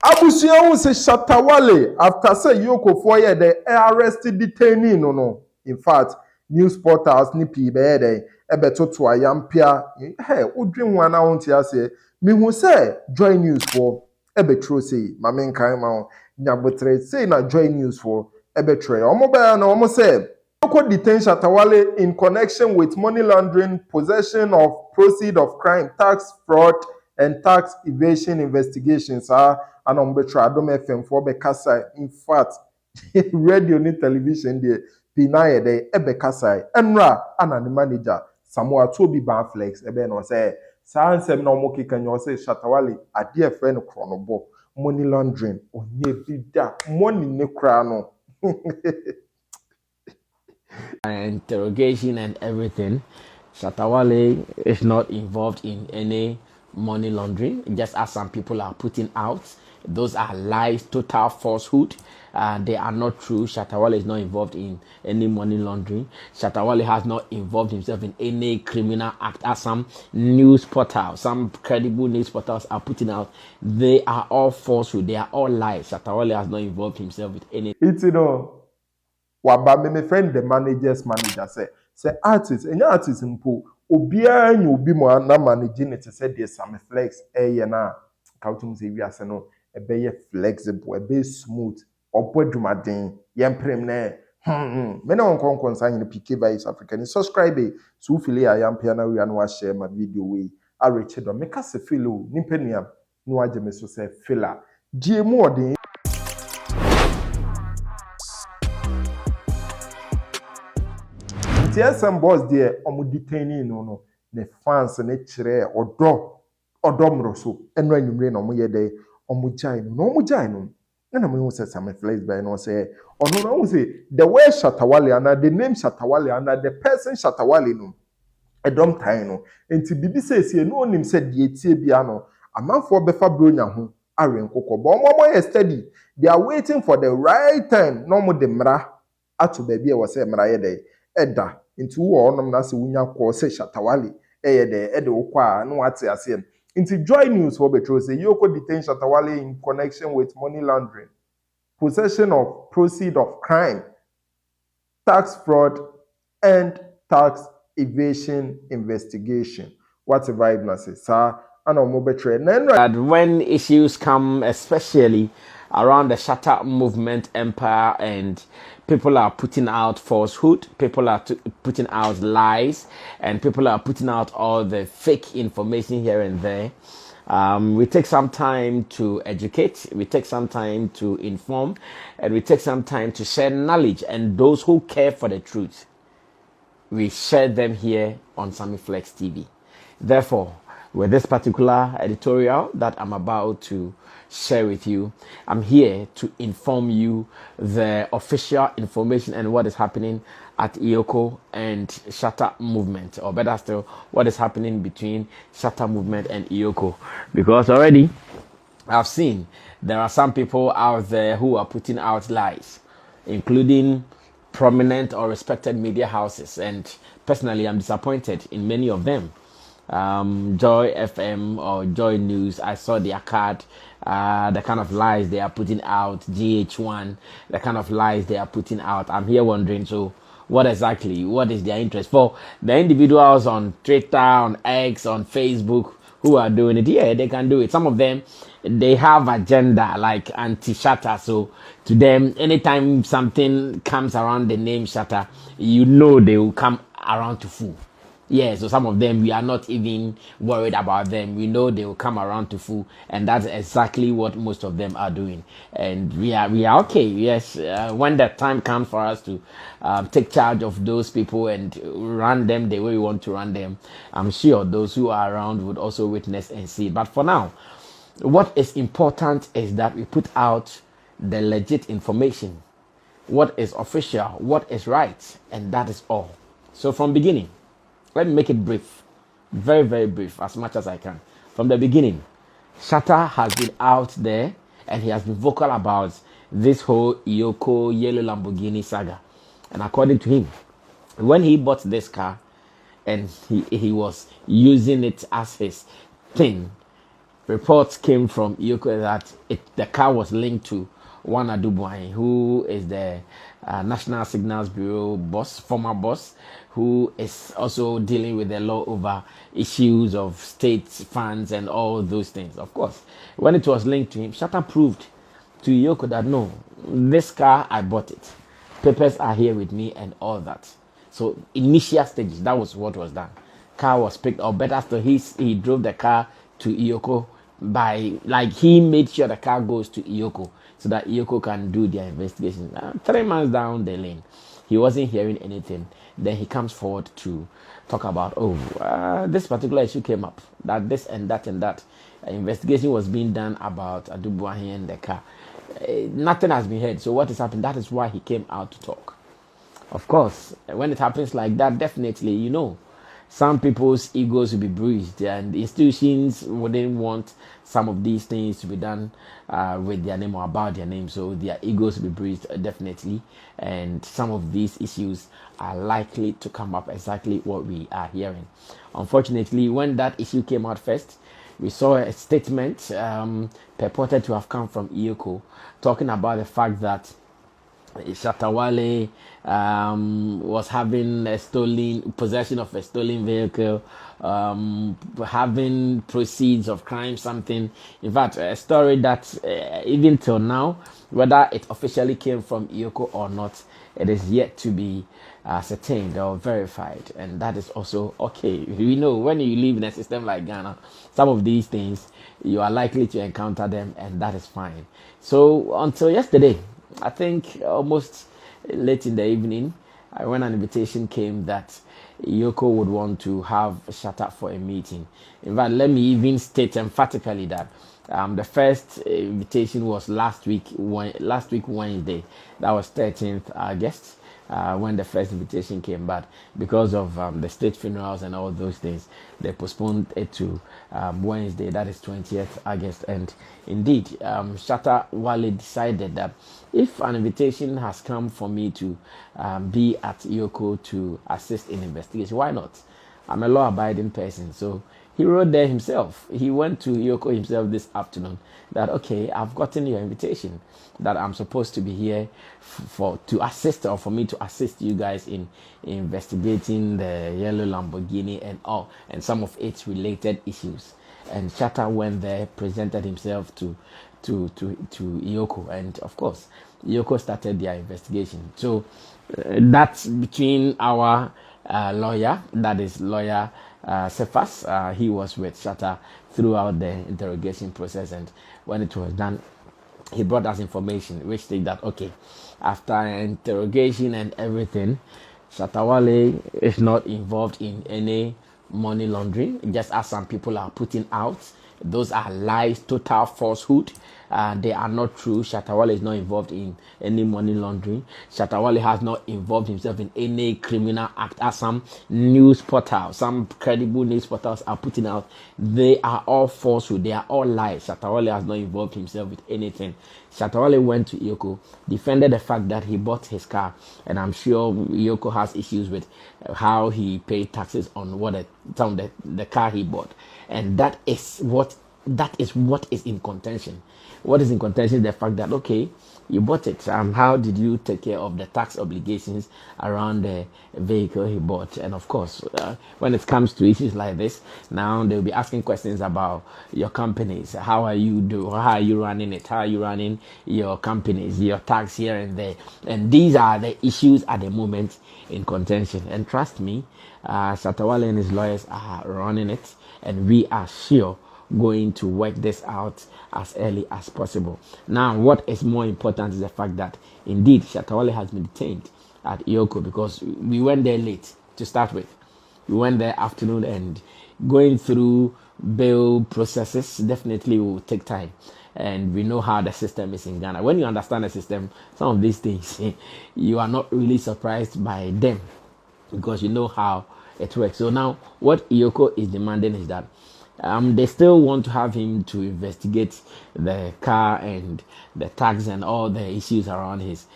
Abusian say Shatta Wale after say Yoko 4 years they arrested detainee no. In fact, news portals ni pi be dey ebeto to ayampia hey udwin ho na won tia say me hu say joy news for ebetro say ma men kan ma nyabotre say na joy news for ebetre omo ba na omo say Yoko detain Shatta Wale in connection with money laundering, possession of proceeds of crime, tax fraud and tax evasion investigations and on betra Adom FM for Bekasai. In fact, radio ni television there, Pinaye de Ebekasai, Enra, and the manager, Samoa Toby Ban Flex, Eben was say, Sansem no moki can you say Shatta Wale, a dear friend chronobo, money laundering, or ye bida, money ne crano. Interrogation and everything. Shatta Wale is not involved in any money laundering, just as some people are putting out. Those are lies, total falsehood. They are not true. Shatta Wale is not involved in any money laundering. Shatta Wale has not involved himself in any criminal act, as some news portals, some credible news portals are putting out. They are all falsehood. They are all lies. Shatta Wale has not involved himself with any. It's waba me friend the manager's manager say artist any artist mpo obia nya obi mo na manage ne te say the Sammy Flex na kautum say wi ase no ebe ye flexible ebe smooth obodwumaden yemprem na me na won konsan ne PKAY South African subscribe so feel ya yampia na wi na wa share my video we areche do me ka se feel o nipa nuam no agye me so say filler die mu odin TSM boss there omo detaining no the fans ne kire odomroso eno anwumre na omo ye dey omo jai no na mo say Sammy Flex by no say ono no say the way Shatta Wale and the name Shatta Wale and the person Shatta Wale no edom time no enti bibi say no onim say de tie bia no amanfo befa bronya ho awen kokko omo ye steady they are waiting for the right time no mo de mra ato ba bia wo say mra ye dey eda into onom na se wunya ko se Shatta Wale de okwa no ate ase into joy news for betro say Yoko detain Shatta Wale in connection with money laundering, possession of proceeds of crime, tax fraud and tax evasion investigation. Whatever it na say sir and omo betro and when issues come, especially around the Shatta movement empire, and people are putting out falsehood, people are putting out lies, and people are putting out all the fake information here and there. We take some time to educate, we take some time to inform, and we take some time to share knowledge. And those who care for the truth, we share them here on Sammy Flex TV. Therefore, with this particular editorial that I'm about to share with you, I'm here to inform you the official information and what is happening at Yoko and Shatta movement, or better still, what is happening between Shatta movement and Yoko. Because already I've seen there are some people out there who are putting out lies, including prominent or respected media houses, and personally I'm disappointed in many of them. Joy FM or Joy News, I saw their card, the kind of lies they are putting out, GH1, the kind of lies they are putting out. I'm here wondering, so what is their interest? For the individuals on Twitter, on X, on Facebook who are doing it, yeah, they can do it. Some of them, they have agenda like anti-Shatta, so to them, anytime something comes around the name Shatta, you know they will come around to fool. Yeah, so some of them, we are not even worried about them. We know they will come around to fool, and that's exactly what most of them are doing. And we are okay. Yes, when the time comes for us to take charge of those people and run them the way we want to run them, I'm sure those who are around would also witness and see it. But for now, what is important is that we put out the legit information, what is official, what is right, and that is all. So from beginning, let me make it brief, very, very brief, as much as I can. From the beginning, Shatta has been out there and he has been vocal about this whole Yoko yellow Lamborghini saga. And according to him, when he bought this car and he was using it as his thing, reports came from Iyoko that the car was linked to one Adubuahin, who is the National Signals Bureau boss, former boss, who is also dealing with the law over issues of state funds and all those things. Of course, when it was linked to him, Shatta proved to Iyoko that no, this car, I bought it. Papers are here with me and all that. So initial stages, that was what was done. Car was picked up, but after he drove the car to Iyoko by, like, he made sure the car goes to Iyoko so that Iyoko can do their investigation. 3 months down the lane, he wasn't hearing anything. Then he comes forward to talk about, this particular issue came up, that this and that and that. Investigation was being done about Adubuahin and the car. Nothing has been heard. So what has happened? That is why he came out to talk. Of course, when it happens like that, definitely, some people's egos will be bruised, and institutions wouldn't want some of these things to be done with their name or about their name. So their egos will be bruised, definitely. And some of these issues are likely to come up, exactly what we are hearing. Unfortunately, when that issue came out first, we saw a statement purported to have come from Iyoko talking about the fact that Shatta Wale was having possession of a stolen vehicle, having proceeds of crime, something. In fact, a story that even till now, whether it officially came from Iyoko or not, it is yet to be ascertained or verified, and that is also okay. We know when you live in a system like Ghana, some of these things you are likely to encounter them, and that is fine. So until yesterday, I think almost late in the evening, when an invitation came that Iyoko would want to have Shatta for a meeting. In fact, let me even state emphatically that the first invitation was last week Wednesday. That was 13th August. When the first invitation came, but because of the state funerals and all those things, they postponed it to Wednesday, that is 20th August. And indeed, Shatta Wale decided that if an invitation has come for me to be at Iyoko to assist in investigation, why not? I'm a law-abiding person, so he wrote there himself. He went to Iyoko himself this afternoon that, okay, I've gotten your invitation, that I'm supposed to be here to assist, or for me to assist you guys in investigating the yellow Lamborghini and all, and some of its related issues. And Shatta went there, presented himself to Iyoko, and of course, Iyoko started their investigation. So that's between our lawyer, that is lawyer Cephas. He was with Shatta throughout the interrogation process, and when it was done, he brought us information which said that, okay, after interrogation and everything, Shatta Wale is not involved in any money laundering, just as some people are putting out. Those are lies, total falsehood. They are not true. Shatta Wale is not involved in any money laundering. Shatta Wale has not involved himself in any criminal act, as some news portals, some credible news portals are putting out. They are all falsehood. They are all lies. Shatta Wale has not involved himself with anything. Shatta Wale went to Iyoko, defended the fact that he bought his car, and I'm sure Iyoko has issues with how he paid taxes on the car he bought, and that is what is in contention. What is in contention is the fact that, okay, you bought it. How did you take care of the tax obligations around the vehicle he bought? And of course, when it comes to issues like this, now they'll be asking questions about your companies. How are you running it? How are you running your companies, your tax here and there? And these are the issues at the moment in contention. And trust me, Shatta Wale and his lawyers are running it, and we are sure going to work this out as early as possible. Now, what is more important is the fact that indeed Shatta Wale has been detained at Iyoko, because we went there late to start with. We went there afternoon, and going through bail processes definitely will take time. And we know how the system is in Ghana. When you understand the system, some of these things, you are not really surprised by them, because you know how it works. So now what Iyoko is demanding is that They still want to have him to investigate the car and the tax and all the issues around his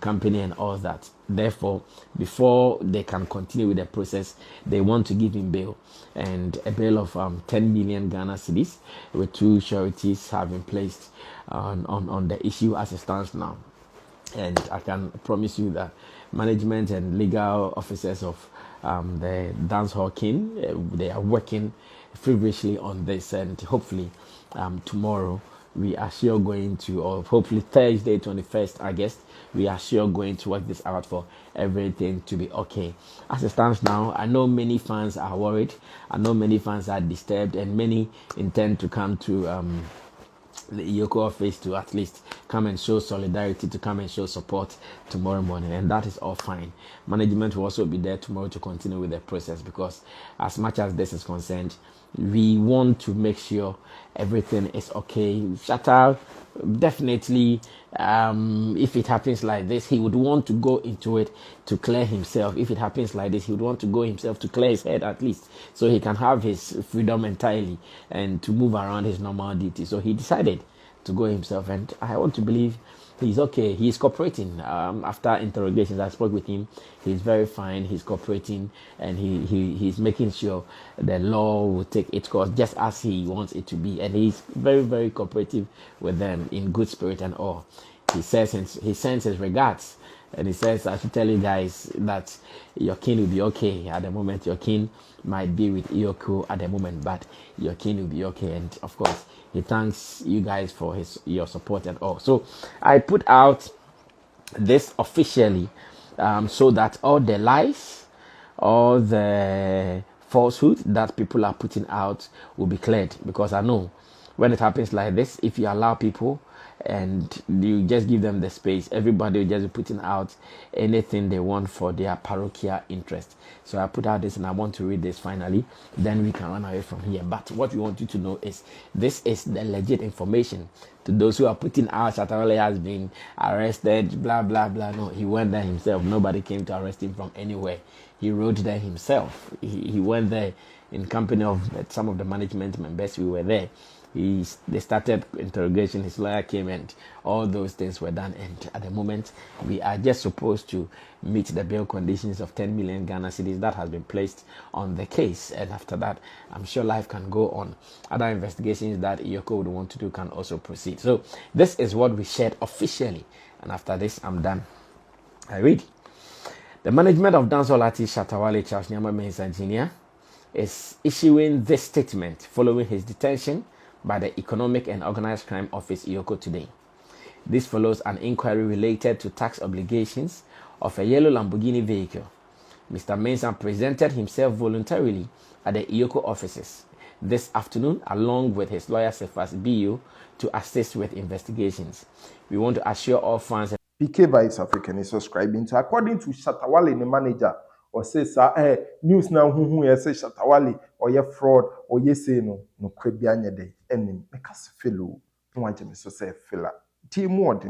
company and all that. Therefore, before they can continue with the process, they want to give him bail, and a bail of 10 million Ghana cedis, with 2 sureties have been placed on the issue as it stands now. And I can promise you that management and legal officers of the dancehall king, they are working feverishly on this, and hopefully tomorrow we are sure going to, or hopefully Thursday 21st August, we are sure going to work this out for everything to be okay. As it stands now, I know many fans are worried, I know many fans are disturbed, and many intend to come to the Iyoko office to at least come and show solidarity, to come and show support tomorrow morning, and that is all fine. Management will also be there tomorrow to continue with the process, because as much as this is concerned, we want to make sure everything is okay. Shatta, definitely, if it happens like this, he would want to go into it to clear himself. If it happens like this, he would want to go himself to clear his head at least, so he can have his freedom entirely and to move around his normal duties. So he decided to go himself, and I want to believe he's okay. He's cooperating. After interrogations, I spoke with him. He's very fine. He's cooperating, and he's making sure the law will take its course just as he wants it to be. And he's very, very cooperative with them, in good spirit and all. He says, he sends his regards, and he says, I should tell you guys that your king will be okay. At the moment, your king might be with Iyoko at the moment, but your king will be okay. And of course, he thanks you guys for your support and all. So I put out this officially, so that all the lies, all the falsehood that people are putting out will be cleared. Because I know when it happens like this, if you allow people and you just give them the space, everybody will just be putting out anything they want for their parochial interest. So I put out this, and I want to read this finally, then we can run away from here. But what we want you to know is this is the legit information. To those who are putting out Shatta Wale has been arrested, blah blah blah, no, he went there himself. Nobody came to arrest him from anywhere. He rode there himself. He went there in company of some of the management members. We were there. They started interrogation, his lawyer came, and all those things were done. And at the moment, we are just supposed to meet the bail conditions of 10 million Ghana cedis that has been placed on the case. And after that, I'm sure life can go on. Other investigations that Iyoko would want to do can also proceed. So this is what we shared officially. And after this, I'm done. I read. The management of dancehall artist Shatta Wale Charles Nyama Mensah Jr. is issuing this statement following his detention by the Economic and Organized Crime Office Iyoko today. This follows an inquiry related to tax obligations of a yellow Lamborghini vehicle. Mr. Mensah presented himself voluntarily at the Iyoko offices this afternoon, along with his lawyer Cephas BU, to assist with investigations. We want to assure all fans. PKAY Vibes African is subscribing to, according to Shatta Wale, the manager, or says, news now, who say Shatta Wale, or your fraud, or yes, no, no, Kwebianya day, and make us fellow. No one to say filler. Team more.